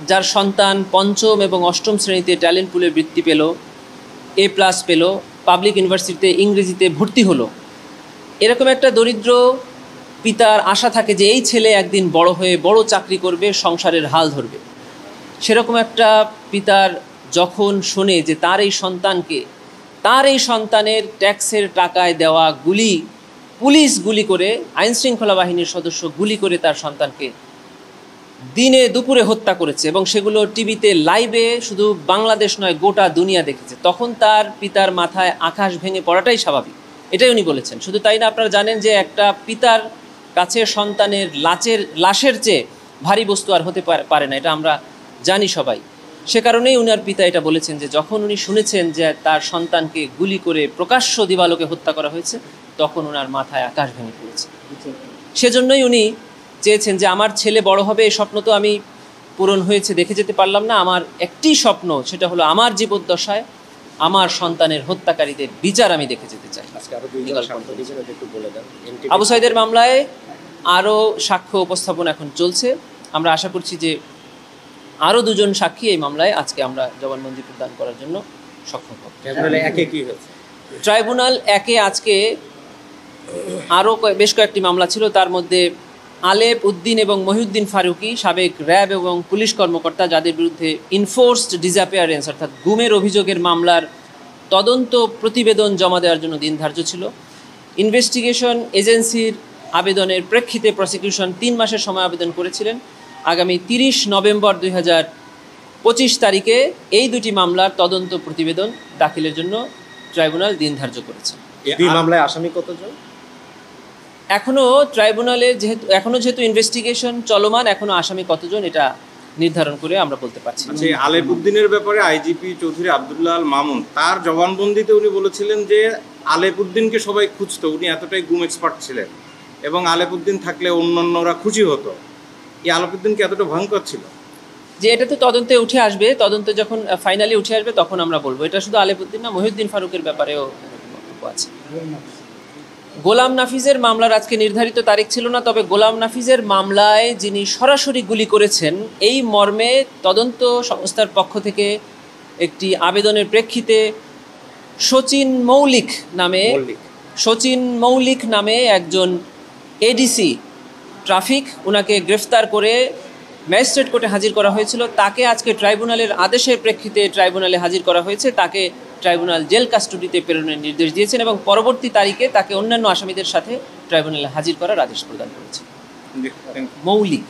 যার সন্তান পঞ্চম এবং অষ্টম শ্রেণীতে ট্যালেন্ট পুলে বৃত্তি পেল, A+ পেল, পাবলিক ইউনিভার্সিটিতে ইংরেজিতে ভর্তি হলো, এরকম একটা দরিদ্র পিতার আশা থাকে যে এই ছেলে একদিন বড় হয়ে বড় চাকরি করবে, সংসারের হাল ধরবে। সেরকম একটা পিতার যখন শোনে যে তার এই সন্তানের ট্যাক্সের টাকায় দেওয়া পুলিশ গুলি করে, আইনশৃঙ্খলা বাহিনীর সদস্য গুলি করে তার সন্তানকে দিনে দুপুরে হত্যা করেছে এবং সেগুলো টিভিতে লাইভে শুধু বাংলাদেশ নয় গোটা দুনিয়া দেখেছে, তখন তার পিতার মাথায় আকাশ ভেঙে পড়াটাই স্বাভাবিক। এটাই উনি বলেছেন। শুধু তাই না, আপনারা জানেন যে একটা পিতার কাছে সন্তানের লাশের চেয়ে ভারী বস্তু আর হতে পারে না, এটা আমরা জানি সবাই। সে কারণেই উনার পিতা এটা বলেছেন যে যখন উনি শুনেছেন যে তার সন্তানকে গুলি করে প্রকাশ্য দিবালোকে হত্যা করা হয়েছে, তখন ওনার মাথায় আকাশ ভেঙে পড়েছে। সেজন্যই উনি চেয়েছেন যে আমার ছেলে বড় হবে, এই স্বপ্ন তো আমি পূরণ হয়েছে দেখে যেতে পারলাম না, আমার একটি স্বপ্ন, সেটা হলো আমার জীবদ্দশায় আমার সন্তানের হত্যাকারীদের বিচার আমি দেখে যেতে চাই। আবু সাঈদের মামলায় আরও সাক্ষ্য উপস্থাপন এখন চলছে। আমরা আশা করছি যে আরও 2 জন সাক্ষী এই মামলায় আজকে আমরা জবানবন্দি প্রদান করার জন্য সক্ষম হব। ট্রাইব্যুনাল 1-এ আজকে আরও বেশ কয়েকটি মামলা ছিল, তার মধ্যে আলেপ উদ্দিন এবং মহিউদ্দিন ফারুকি, সাবেক র্যাব এবং পুলিশ কর্মকর্তা, যাদের বিরুদ্ধে ইনফোর্সড ডিসঅ্যাপিয়ারেন্স অর্থাৎ গুমের অভিযোগের মামলার তদন্ত প্রতিবেদন জমা দেওয়ার জন্য দিন ধার্য ছিল। ইনভেস্টিগেশন এজেন্সির আবেদনের প্রেক্ষিতে প্রসিকিউশন 3 মাসের সময় আবেদন করেছিলেন। আগামী 30 নভেম্বর 2025 তারিখে এই 2টি মামলার তদন্ত প্রতিবেদন দাখিলের জন্য ট্রাইব্যুনাল দিন ধার্য করেছে। এই মামলায় আসামি কতজন? যেহেতু ইনভেস্টিগেশন চলমান, এখনো আসামি কতজন এটা নির্ধারণ করে আমরা বলতে পারছি। আচ্ছা, আলেপ উদ্দিনের ব্যাপারে আইজিপি চৌধুরী আব্দুল্লাহ আল মামুন তার জবানবন্দিতে উনি বলেছিলেন যে আলেপ উদ্দিনকে সবাই খুঁজতো, উনি এতটাই গুম এক্সপার্ট ছিলেন এবং আলেপ উদ্দিন থাকলে অন্যান্যরা খুশি হতো। এই আলেপ উদ্দিন কি এতটা ভয়ঙ্কর ছিল? যে এটা তো তদন্তে উঠে আসবে, তদন্ত যখন ফাইনালি উঠে আসবে তখন আমরা বলবো। এটা শুধু আলেপ উদ্দিন না, মহিউদ্দিন ফারুকের ব্যাপারেও বক্তব্য আছে। গোলাম নাফিজের মামলার আজকে নির্ধারিত তারিখ ছিল না, তবে গোলাম নাফিজের মামলায় যিনি সরাসরি গুলি করেছেন এই মর্মে তদন্ত সংস্থার পক্ষ থেকে একটি আবেদনের প্রেক্ষিতে শচীন মৌলিক নামে একজন এডিসি ট্রাফিক, ওনাকে গ্রেফতার করে ম্যাজিস্ট্রেট কোর্টে হাজির করা হয়েছিল। তাকে আজকে ট্রাইব্যুনালের আদেশের প্রেক্ষিতে ট্রাইব্যুনালে হাজির করা হয়েছে। তাকে ট্রাইব্যুনাল জেল কাস্টডিতে প্রেরণের নির্দেশ দিয়েছেন এবং পরবর্তী তারিখে তাকে অন্যান্য আসামিদের সাথে ট্রাইব্যুনালে হাজির করার আদেশ প্রদান করেছে। মৌলিক।